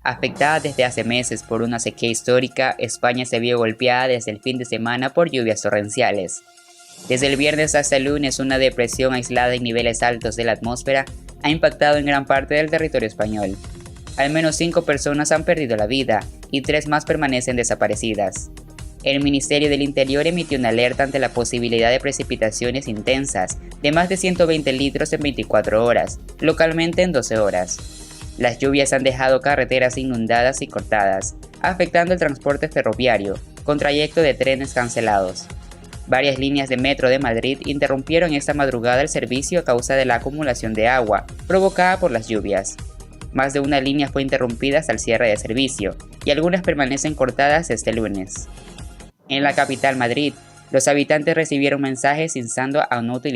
Afectada desde hace meses por una sequía histórica, España se vio golpeada desde el fin de semana por lluvias torrenciales. Desde el viernes hasta el lunes, una depresión aislada en niveles altos de la atmósfera ha impactado en gran parte del territorio español. Al menos 5 personas han perdido la vida y 3 más permanecen desaparecidas. El Ministerio del Interior emitió una alerta ante la posibilidad de precipitaciones intensas de más de 120 litros en 24 horas, localmente en 12 horas. Las lluvias han dejado carreteras inundadas y cortadas, afectando el transporte ferroviario, con trayecto de trenes cancelados. Varias líneas de metro de Madrid interrumpieron esta madrugada el servicio a causa de la acumulación de agua provocada por las lluvias. Más de una línea fue interrumpida hasta el cierre de servicio, y algunas permanecen cortadas este lunes. En la capital Madrid, los habitantes recibieron mensajes instando a no utilizar